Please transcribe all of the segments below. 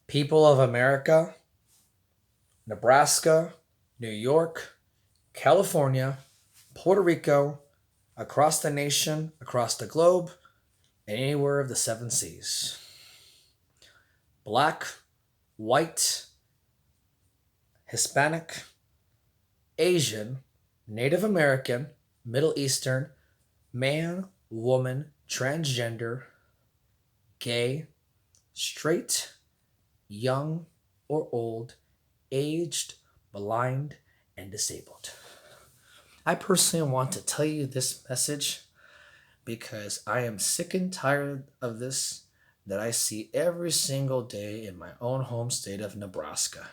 People of America, Nebraska, New York, California, Puerto Rico, across the nation, across the globe, and anywhere of the seven seas. Black, white, Hispanic, Asian, Native American, Middle Eastern, man, woman, transgender, gay, straight, young or old, aged, blind, and disabled. I personally want to tell you this message because I am sick and tired of this that I see every single day in my own home state of Nebraska.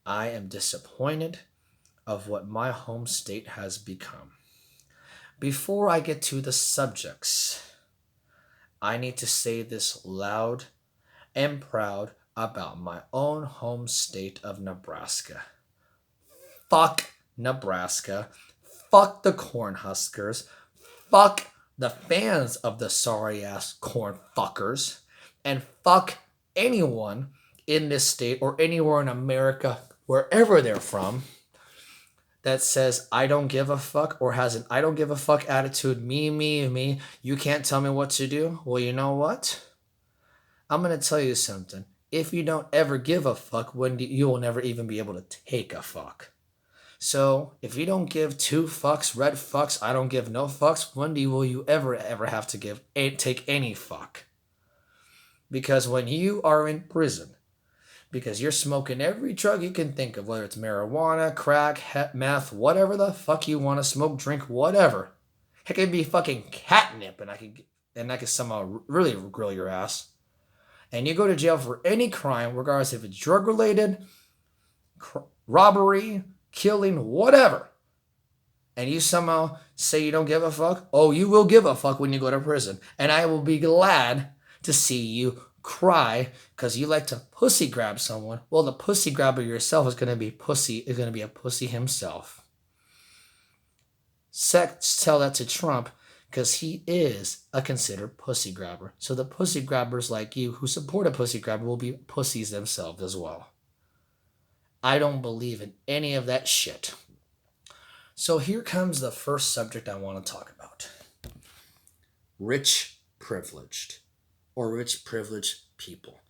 I am disappointed of what my home state has become. Before I get to the subjects, I need to say this loud and proud about my own home state of Nebraska. Fuck Nebraska. Fuck the Cornhuskers. Fuck the fans of the sorry ass corn fuckers. And fuck anyone in this state or anywhere in America, wherever they're from, that says I don't give a fuck or has an I don't give a fuck attitude. Me. You can't tell me what to do. Well, you know what? I'm going to tell you something. If you don't ever give a fuck, you will never even be able to take a fuck. So if you don't give two fucks, red fucks, I don't give no fucks, when will you ever have to take any fuck? Because when you are in prison, because you're smoking every drug you can think of, whether it's marijuana, crack, meth, whatever the fuck you want to smoke, drink, whatever. It could be fucking catnip, and I could somehow really grill your ass. And you go to jail for any crime, regardless if it's drug related, robbery, killing, whatever. And you somehow say you don't give a fuck. Oh, you will give a fuck when you go to prison. And I will be glad to see you cry because you like to pussy grab someone. Well, the pussy grabber yourself is going to be a pussy himself. Tell that to Trump because he is a considered pussy grabber. So the pussy grabbers like you who support a pussy grabber will be pussies themselves as well. I don't believe in any of that shit. So here comes the first subject I want to talk about. Rich privileged or rich privileged people.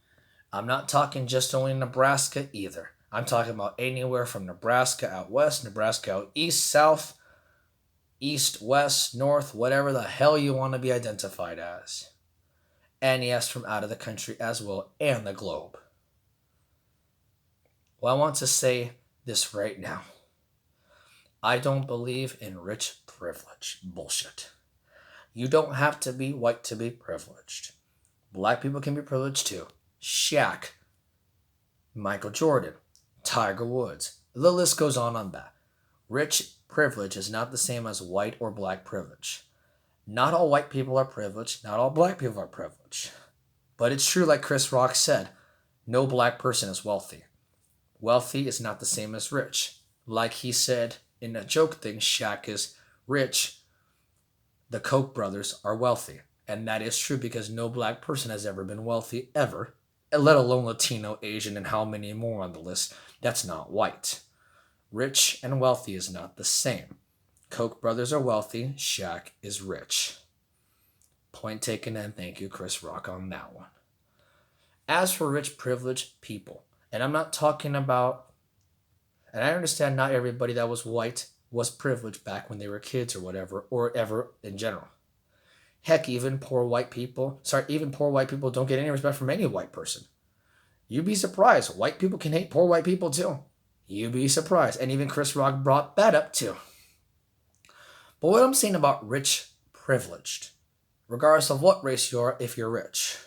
I'm not talking just only Nebraska either. I'm talking about anywhere from Nebraska out west, Nebraska out east, south, east, west, north, whatever the hell you want to be identified as. And yes, from out of the country as well, and the globe. Well, I want to say this right now. I don't believe in rich privilege bullshit. You don't have to be white to be privileged. Black people can be privileged too. Shaq, Michael Jordan, Tiger Woods. The list goes on that. Rich privilege is not the same as white or black privilege. Not all white people are privileged. Not all black people are privileged. But it's true, like Chris Rock said, no black person is wealthy. Wealthy is not the same as rich. Like he said in a joke thing, Shaq is rich. The Koch brothers are wealthy. And that is true because no black person has ever been wealthy ever, let alone Latino, Asian, and how many more on the list. That's not white. Rich and wealthy is not the same. Koch brothers are wealthy. Shaq is rich. Point taken, and thank you, Chris Rock, on that one. As for rich privileged people, and I'm not talking about, and I understand not everybody that was white was privileged back when they were kids or whatever, or ever in general. Heck, even poor white people don't get any respect from any white person. You'd be surprised. White people can hate poor white people too. You'd be surprised. And even Chris Rock brought that up too. But what I'm saying about rich privileged, regardless of what race you are, if you're rich,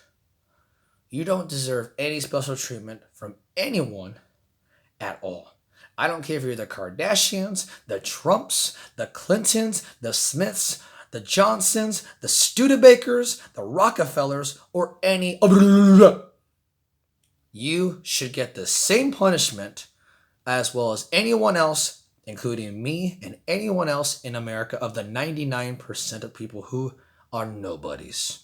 you don't deserve any special treatment from anyone at all. I don't care if you're the Kardashians, the Trumps, the Clintons, the Smiths, the Johnsons, the Studebakers, the Rockefellers, or any other. You should get the same punishment as well as anyone else, including me and anyone else in America of the 99% of people who are nobodies.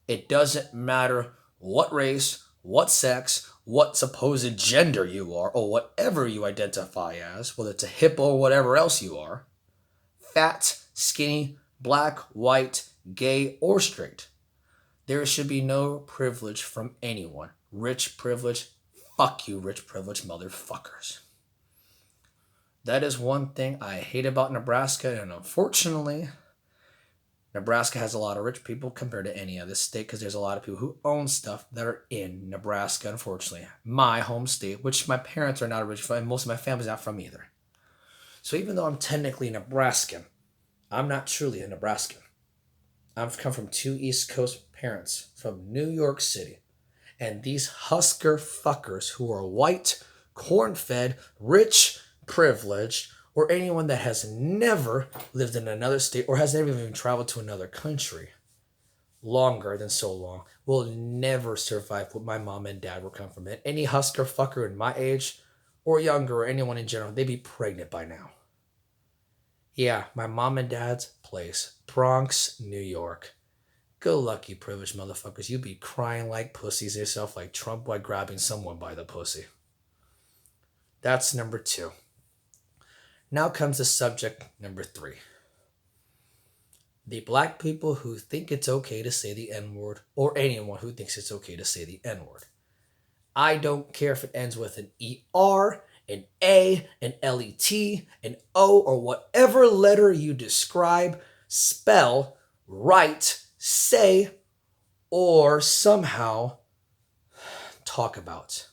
It doesn't matter what race, what sex, what supposed gender you are, or whatever you identify as, whether it's a hippo or whatever else you are, fat, skinny, black, white, gay, or straight. There should be no privilege from anyone. Rich privilege, fuck you, rich privilege motherfuckers. That is one thing I hate about Nebraska, and unfortunately, Nebraska has a lot of rich people compared to any other state because there's a lot of people who own stuff that are in Nebraska, unfortunately. My home state, which my parents are not originally from, and most of my family's not from either. So even though I'm technically Nebraskan, I'm not truly a Nebraskan. I've come from two East Coast parents from New York City. And these Husker fuckers who are white, corn-fed, rich, privileged, or anyone that has never lived in another state or has never even traveled to another country longer than so long will never survive what my mom and dad were come from. And any Husker fucker in my age or younger or anyone in general, they'd be pregnant by now. Yeah, my mom and dad's place, Bronx, New York. Go lucky, privileged motherfuckers. You'd be crying like pussies yourself like Trump while grabbing someone by the pussy. That's number 2. Now comes the subject number 3. The black people who think it's okay to say the N-word, or anyone who thinks it's okay to say the N-word. I don't care if it ends with an ER, an A, an LET, an O, or whatever letter you describe, spell, write, say, or somehow talk about,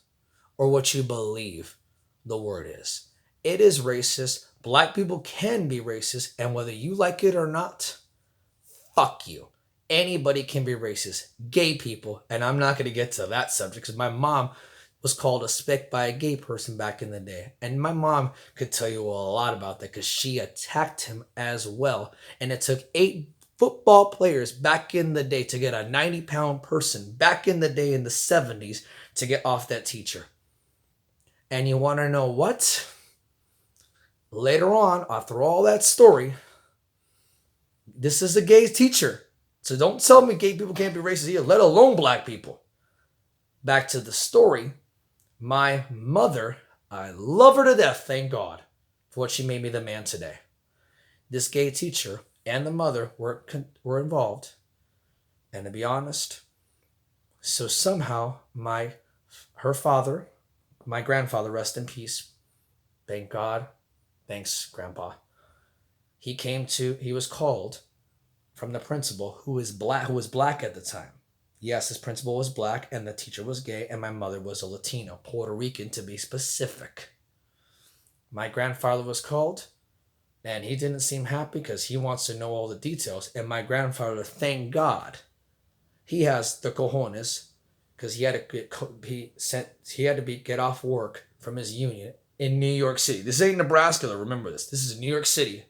or what you believe the word is. It is racist. Black people can be racist, and whether you like it or not, fuck you. Anybody can be racist. Gay people, and I'm not going to get to that subject because my mom was called a spick by a gay person back in the day. And my mom could tell you a lot about that because she attacked him as well. And it took 8 football players back in the day to get a 90-pound person back in the day in the 70s to get off that teacher. And you want to know what? Later on, after all that story, this is a gay teacher. So don't tell me gay people can't be racist either, let alone black people. Back to the story. My mother, I love her to death, thank God, for what she made me the man today. This gay teacher and the mother were involved. And to be honest, so somehow her father, my grandfather, rest in peace, thank God, thanks Grandpa, he was called from the principal who was black at the time. Yes, his principal was black and the teacher was gay and my mother was a Latino, Puerto Rican to be specific. My grandfather was called and he didn't seem happy because he wants to know all the details. And my grandfather, thank God, he has the cojones because he had to get off work from his union in New York City. This ain't Nebraska, though. Remember this. This is New York City.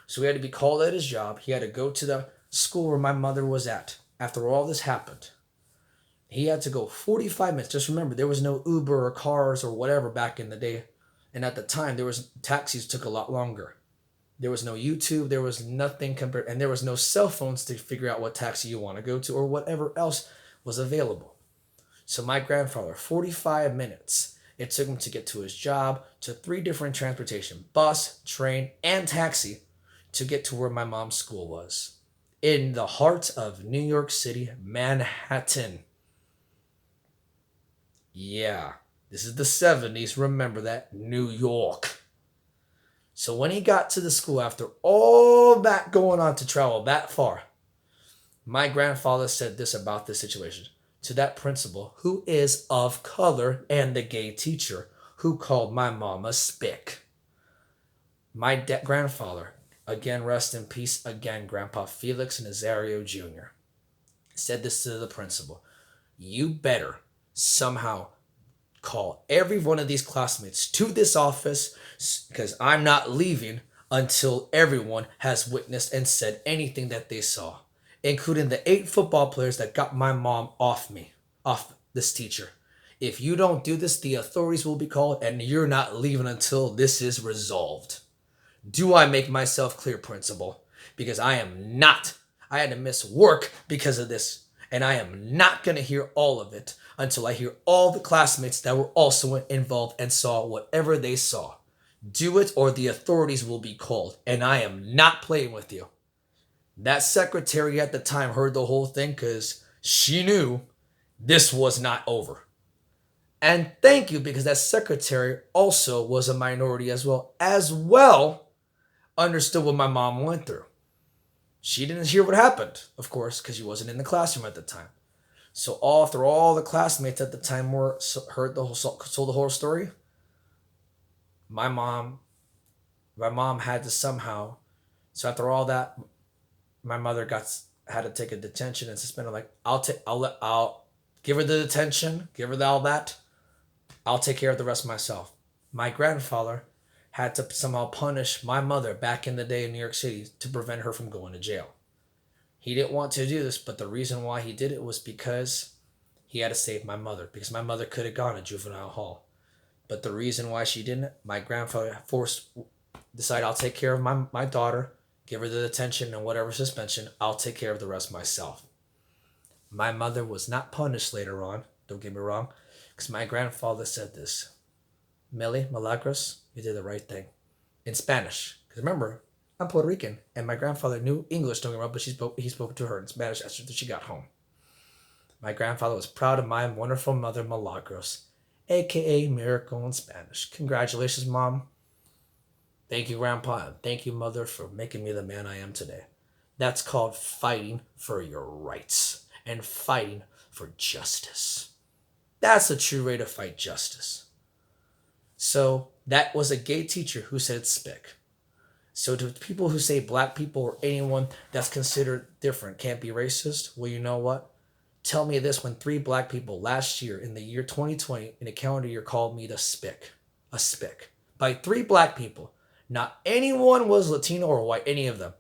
So he had to be called at his job. He had to go to the school where my mother was at. After all this happened, he had to go 45 minutes. Just remember, there was no Uber or cars or whatever back in the day. And at the time, taxis took a lot longer. There was no YouTube. There was nothing compared. And there was no cell phones to figure out what taxi you want to go to or whatever else was available. So my grandfather, 45 minutes. It took him to get to his job, to 3 different transportation, bus, train, and taxi to get to where my mom's school was. In the heart of New York City, Manhattan. Yeah, this is the 70s. Remember that. New York. So when he got to the school after all that going on to travel that far, my grandfather said this about this situation to that principal who is of color and the gay teacher who called my mom a spick. My grandfather, again, rest in peace, again, Grandpa Felix Nazario Jr., said this to the principal. You better somehow call every one of these classmates to this office because I'm not leaving until everyone has witnessed and said anything that they saw, including the 8 football players that got my mom off this teacher. If you don't do this, the authorities will be called and you're not leaving until this is resolved. Do I make myself clear, principal? Because I am not. I had to miss work because of this. And I am not going to hear all of it until I hear all the classmates that were also involved and saw whatever they saw. Do it or the authorities will be called. And I am not playing with you. That secretary at the time heard the whole thing because she knew this was not over. And thank you, because that secretary also was a minority as well understood what my mom went through. She didn't hear what happened, of course, because she wasn't in the classroom at the time. So after all the classmates at the time heard told the whole story, my mom had to somehow. So after all that, my mother had to take a detention and suspended. Like, I'll give her the detention, give her all that. I'll take care of the rest myself. My grandfather had to somehow punish my mother back in the day in New York City to prevent her from going to jail. He didn't want to do this, but the reason why he did it was because he had to save my mother, because my mother could have gone to juvenile hall. But the reason why she didn't, my grandfather decided, I'll take care of my daughter, give her the detention and whatever suspension, I'll take care of the rest myself. My mother was not punished later on, don't get me wrong, because my grandfather said this: Millie, Milagros, you did the right thing. In Spanish. Because remember, I'm Puerto Rican, and my grandfather knew English, don't get me wrong, but he spoke to her in Spanish after she got home. My grandfather was proud of my wonderful mother, Milagros, a.k.a. Miracle in Spanish. Congratulations, Mom. Thank you, Grandpa, and thank you, Mother, for making me the man I am today. That's called fighting for your rights and fighting for justice. That's the true way to fight justice. So that was a gay teacher who said spick. So to people who say black people or anyone that's considered different can't be racist, well, you know what? Tell me this: when 3 black people last year in the year 2020 in a calendar year called me a spick, by 3 black people, not anyone was Latino or white, any of them,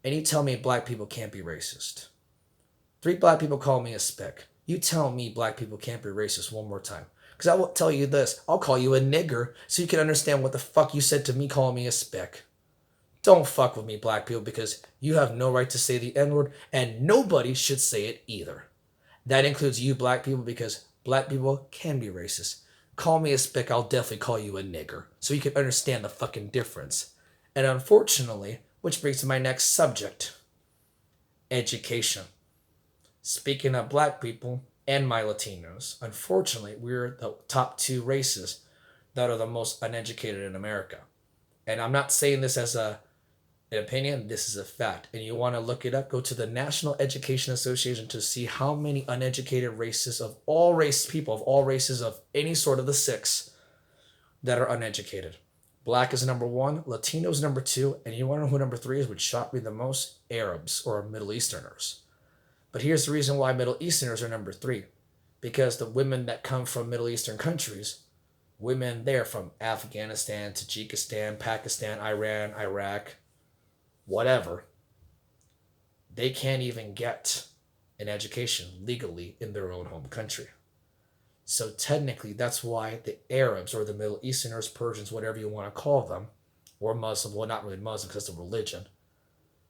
and you tell me black people can't be racist. 3 black people call me a spick. You tell me black people can't be racist one more time. Because I will tell you this: I'll call you a nigger so you can understand what the fuck you said to me calling me a spick. Don't fuck with me, black people, because you have no right to say the N-word, and nobody should say it either. That includes you, black people, because black people can be racist. Call me a spick, I'll definitely call you a nigger, so you can understand the fucking difference. And unfortunately, which brings to my next subject: education. Speaking of black people and my Latinos, unfortunately, we're the top 2 races that are the most uneducated in America. And I'm not saying this as an opinion, this is a fact. And you want to look it up, go to the National Education Association to see how many uneducated races of all races of any sort of the 6 that are uneducated. Black is number 1, Latino is number 2, and you want to know who number 3 is, which shocked me the most? Arabs or Middle Easterners. But here's the reason why Middle Easterners are number 3. Because the women that come from Middle Eastern countries, women there from Afghanistan, Tajikistan, Pakistan, Iran, Iraq, whatever, they can't even get an education legally in their own home country. So technically, that's why the Arabs or the Middle Easterners, Persians, whatever you want to call them, or Muslim, well, not really Muslim because it's a religion,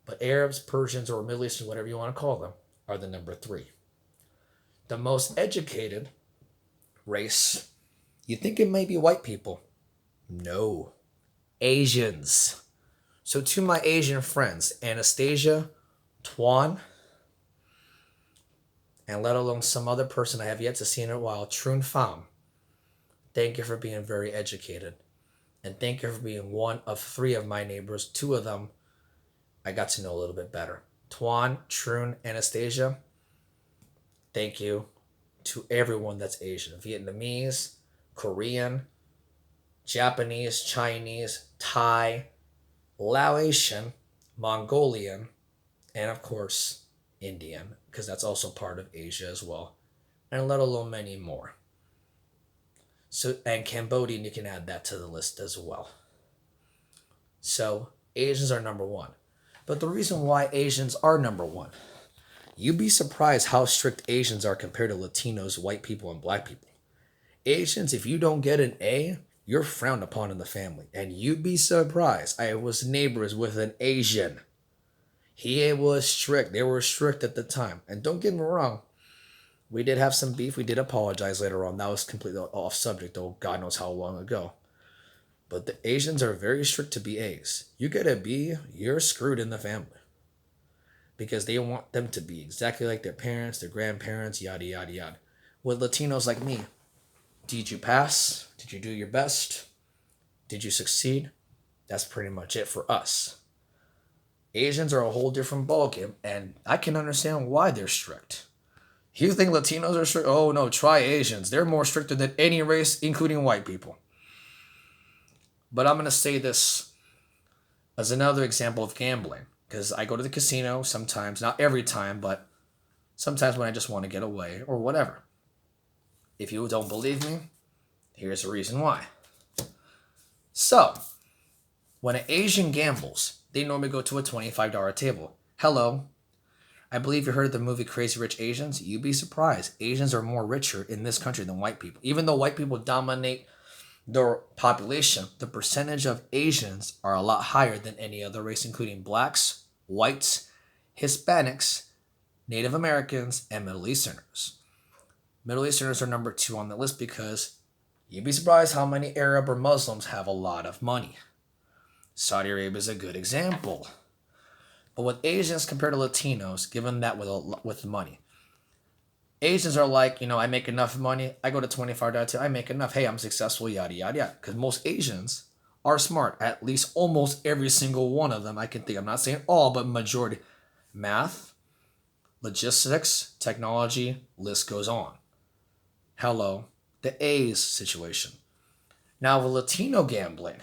but Arabs, Persians, or Middle Eastern, whatever you want to call them, are the number 3. The most educated race, you think it may be white people. No. Asians. So to my Asian friends, Anastasia, Tuan, and let alone some other person I have yet to see in a while, Trun Pham, thank you for being very educated. And thank you for being one of 3 of my neighbors. 2 of them I got to know a little bit better. Tuan, Trun, Anastasia, thank you to everyone that's Asian. Vietnamese, Korean, Japanese, Chinese, Thai, Laotian, Mongolian, and of course, Indian, because that's also part of Asia as well, and let alone many more. So, and Cambodian, you can add that to the list as well. So, Asians are number 1. But the reason why Asians are number 1, you'd be surprised how strict Asians are compared to Latinos, white people, and black people. Asians, if you don't get an A, you're frowned upon in the family. And you'd be surprised. I was neighbors with an Asian. He was strict. They were strict at the time. And don't get me wrong, We did have some beef. We did apologize later on. That was completely off subject, though. God knows how long ago. But the Asians are very strict to be A's. You get a B, you're screwed in the family. Because they want them to be exactly like their parents, their grandparents, yada, yada, yada. With Latinos like me, did you pass? Did you do your best? Did you succeed? That's pretty much it for us. Asians are a whole different ballgame, and I can understand why they're strict. You think Latinos are strict? Oh no, try Asians. They're more stricter than any race, including white people. But I'm going to say this as another example of gambling. Because I go to the casino sometimes, not every time, but sometimes when I just want to get away or whatever. If you don't believe me, here's the reason why. So, when an Asian gambles, they normally go to a $25 table. Hello. I believe you heard of the movie Crazy Rich Asians. You'd be surprised. Asians are more richer in this country than white people. Even though white people dominate their population, the percentage of Asians are a lot higher than any other race, including blacks, whites, Hispanics, Native Americans, and Middle Easterners. Middle Easterners are number 2 on the list because you'd be surprised how many Arab or Muslims have a lot of money. Saudi Arabia is a good example. But with Asians compared to Latinos, given that with money, Asians are like, I make enough money. I go to $25, I make enough. Hey, I'm successful, yada, yada, yada. Because most Asians are smart. At least almost every single one of them I can think. I'm not saying all, but majority. Math, logistics, technology, list goes on. Hello, the A's situation. Now, with Latino gambling,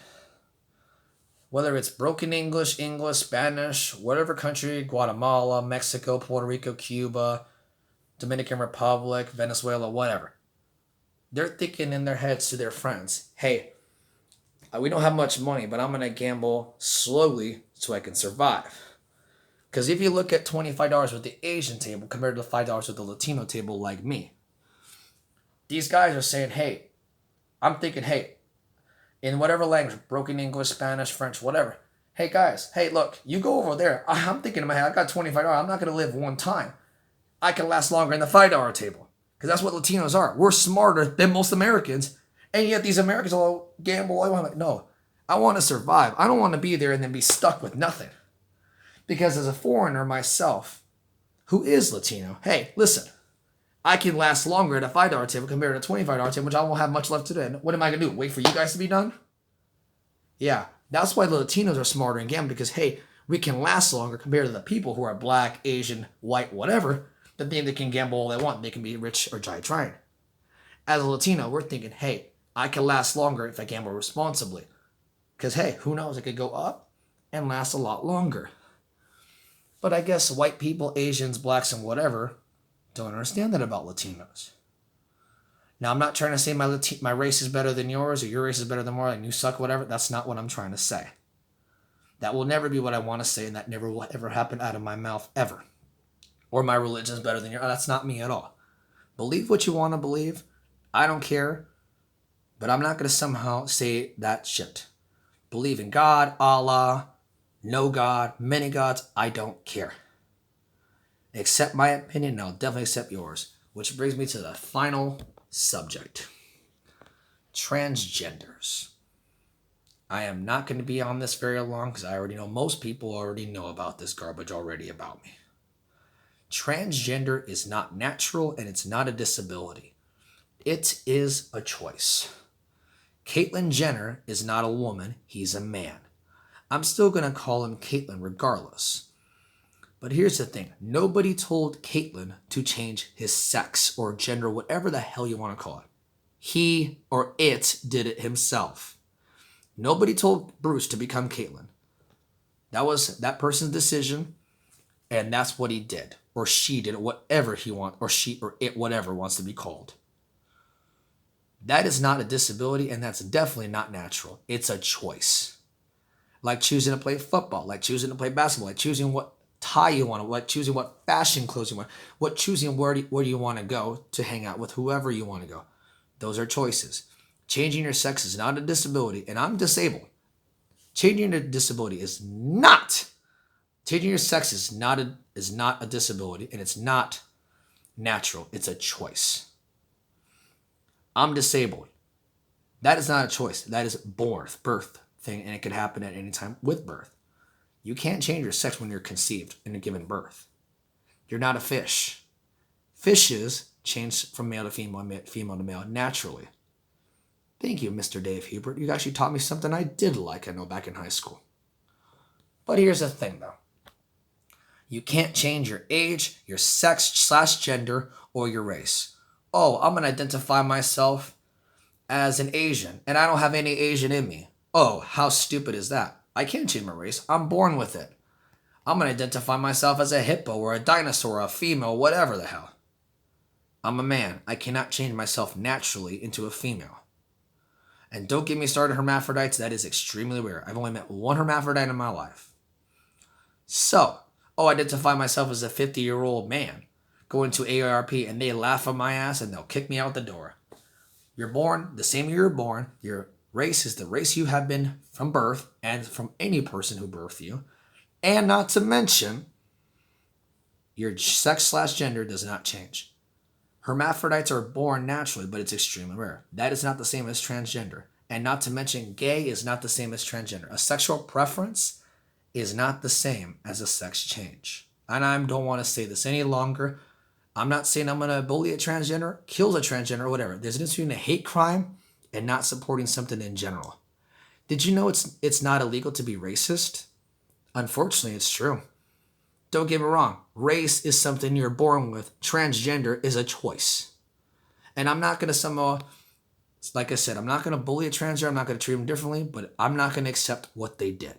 whether it's broken English, Spanish, whatever country, Guatemala, Mexico, Puerto Rico, Cuba, Dominican Republic, Venezuela, whatever. They're thinking in their heads to their friends, hey, we don't have much money, but I'm going to gamble slowly so I can survive. Because if you look at $25 with the Asian table compared to $5 with the Latino table like me, these guys are saying, hey, I'm thinking, hey, in whatever language, broken English, Spanish, French, whatever. Hey guys, hey look, you go over there. I'm thinking in my head, I got $25. I'm not going to live one time. I can last longer in the $5 table. Because that's what Latinos are. We're smarter than most Americans. And yet these Americans all gamble. I'm like, no, I want to survive. I don't want to be there and then be stuck with nothing. Because as a foreigner myself, who is Latino, hey, listen, I can last longer at a $5 table compared to a $25 table, which I won't have much left today. What am I going to do? Wait for you guys to be done? Yeah, that's why the Latinos are smarter in gambling because, hey, we can last longer compared to the people who are black, Asian, white, whatever, that think they can gamble all they want. They can be rich or trying. As a Latino, we're thinking, hey, I can last longer if I gamble responsibly. Because, hey, who knows? It could go up and last a lot longer. But I guess white people, Asians, blacks, and whatever don't understand that about Latinos. Now, I'm not trying to say my race is better than yours or your race is better than mine and you suck, whatever. That's not what I'm trying to say. That will never be what I want to say, and that never will ever happen out of my mouth ever. Or my religion is better than yours. That's not me at all. Believe what you want to believe. I don't care. But I'm not going to somehow say that shit. Believe in God, Allah, no God, many gods. I don't care. Accept my opinion, and I'll definitely accept yours. Which brings me to the final subject. Transgenders. I am not going to be on this very long because I already know most people already know about this garbage already about me. Transgender is not natural and it's not a disability. It is a choice. Caitlyn Jenner is not a woman, he's a man. I'm still going to call him Caitlyn regardless. But here's the thing. Nobody told Caitlyn to change his sex or gender, whatever the hell you want to call it. He or it did it himself. Nobody told Bruce to become Caitlyn. That was that person's decision, and that's what he did. Or she did, whatever he wants, or she or it, whatever wants to be called. That is not a disability, and that's definitely not natural. It's a choice. Like choosing to play football, like choosing to play basketball, like choosing what tie you want, like choosing what fashion clothes you want, choosing where do you want to go to hang out with whoever you want to go. Those are choices. Changing your sex is not a disability, and I'm disabled. Changing your disability is not. Changing your sex is not a disability, and it's not natural. It's a choice. I'm disabled. That is not a choice. That is birth thing, and it can happen at any time with birth. You can't change your sex when you're conceived in a given birth. You're not a fish. Fishes change from male to female, female to male naturally. Thank you, Mr. Dave Hubert. You actually taught me something I did like, I know, back in high school. But here's the thing, though. You can't change your age, your sex/gender, or your race. Oh, I'm going to identify myself as an Asian, and I don't have any Asian in me. Oh, how stupid is that? I can't change my race. I'm born with it. I'm going to identify myself as a hippo or a dinosaur, a female, whatever the hell. I'm a man. I cannot change myself naturally into a female. And don't get me started hermaphrodites. That is extremely rare. I've only met one hermaphrodite in my life. So, I identify myself as a 50-year-old man. Go into AARP and they laugh at my ass and they'll kick me out the door. You're born the same year you're born. Your race is the race you have been from birth and from any person who birthed you. And not to mention, your sex/gender does not change. Hermaphrodites are born naturally, but it's extremely rare. That is not the same as transgender. And not to mention, gay is not the same as transgender. A sexual preference is not the same as a sex change. And I don't want to say this any longer. I'm not saying I'm going to bully a transgender, kill a transgender, or whatever. There's a difference between a hate crime and not supporting something in general. Did you know it's not illegal to be racist? Unfortunately, it's true. Don't get me wrong. Race is something you're born with. Transgender is a choice. And I'm not going to somehow, like I said, I'm not going to bully a transgender. I'm not going to treat them differently, but I'm not going to accept what they did.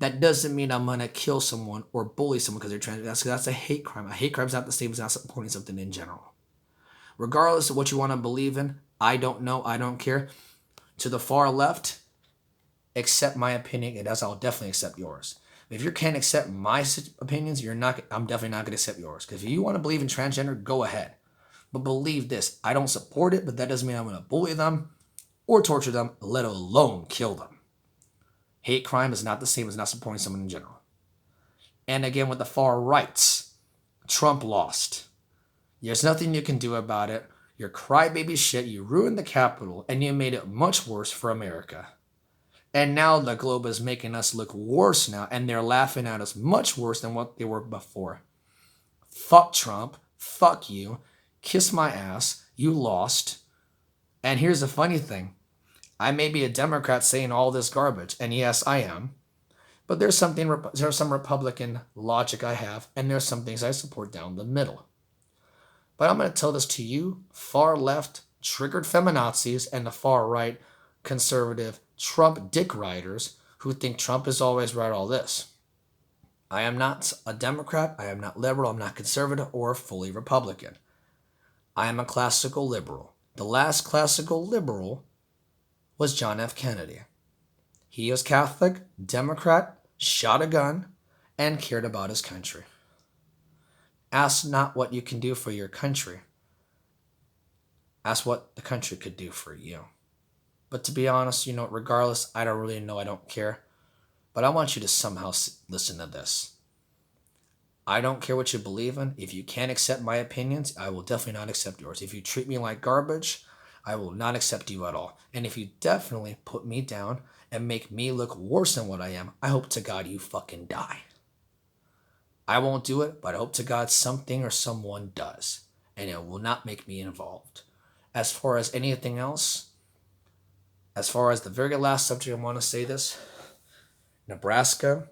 That doesn't mean I'm going to kill someone or bully someone because they're transgender. That's a hate crime. A hate crime is not the same as not supporting something in general. Regardless of what you want to believe in, I don't know. I don't care. To the far left, accept my opinion, and I'll definitely accept yours. If you can't accept my opinions, I'm definitely not going to accept yours. Because if you want to believe in transgender, go ahead. But believe this, I don't support it, but that doesn't mean I'm going to bully them or torture them, let alone kill them. Hate crime is not the same as not supporting someone in general. And again, with the far rights, Trump lost. There's nothing you can do about it. You're crybaby shit. You ruined the Capitol, and you made it much worse for America. And now the globe is making us look worse now, and they're laughing at us much worse than what they were before. Fuck Trump. Fuck you. Kiss my ass. You lost. And here's the funny thing. I may be a Democrat saying all this garbage, and yes, I am. But there's some Republican logic I have, and there's some things I support down the middle. But I'm going to tell this to you, far left, triggered feminazis, and the far right, conservative, Trump dick riders who think Trump is always right, all this. I am not a Democrat, I am not liberal, I'm not conservative, or fully Republican. I am a classical liberal. The last classical liberal was John F. Kennedy. He was Catholic, Democrat, shot a gun, and cared about his country. Ask not what you can do for your country. Ask what the country could do for you. But to be honest, regardless, I don't really know, I don't care. But I want you to somehow listen to this. I don't care what you believe in. If you can't accept my opinions, I will definitely not accept yours. If you treat me like garbage, I will not accept you at all. And if you definitely put me down and make me look worse than what I am, I hope to God you fucking die. I won't do it, but I hope to God something or someone does. And it will not make me involved. As far as anything else, as far as the very last subject, I want to say this. Nebraska,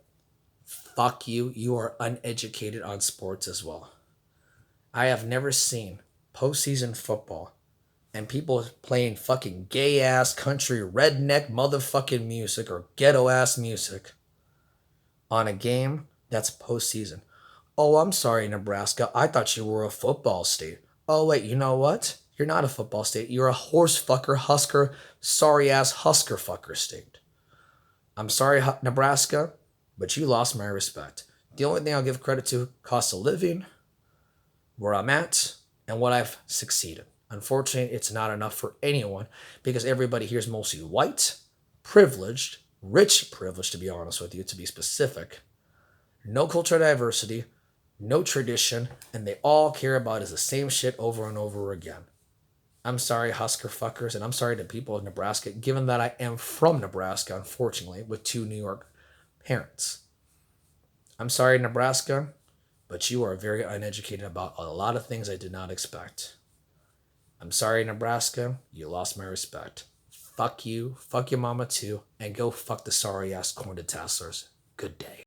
fuck you. You are uneducated on sports as well. I have never seen postseason football and people playing fucking gay-ass country redneck motherfucking music or ghetto-ass music on a game that's postseason. Oh, I'm sorry, Nebraska. I thought you were a football state. Oh, wait, you know what? You're not a football state. You're a horse fucker, Husker, sorry-ass Husker fucker state. I'm sorry, Nebraska, but you lost my respect. The only thing I'll give credit to, cost of living, where I'm at, and what I've succeeded. Unfortunately, it's not enough for anyone because everybody here is mostly white, privileged, rich privileged, to be honest with you, to be specific. No cultural diversity, no tradition, and they all care about is the same shit over and over again. I'm sorry, Husker fuckers, and I'm sorry to people of Nebraska, given that I am from Nebraska, unfortunately, with 2 New York parents. I'm sorry, Nebraska, but you are very uneducated about a lot of things I did not expect. I'm sorry, Nebraska, you lost my respect. Fuck you, fuck your mama too, and go fuck the sorry ass corn tasslers. Good day.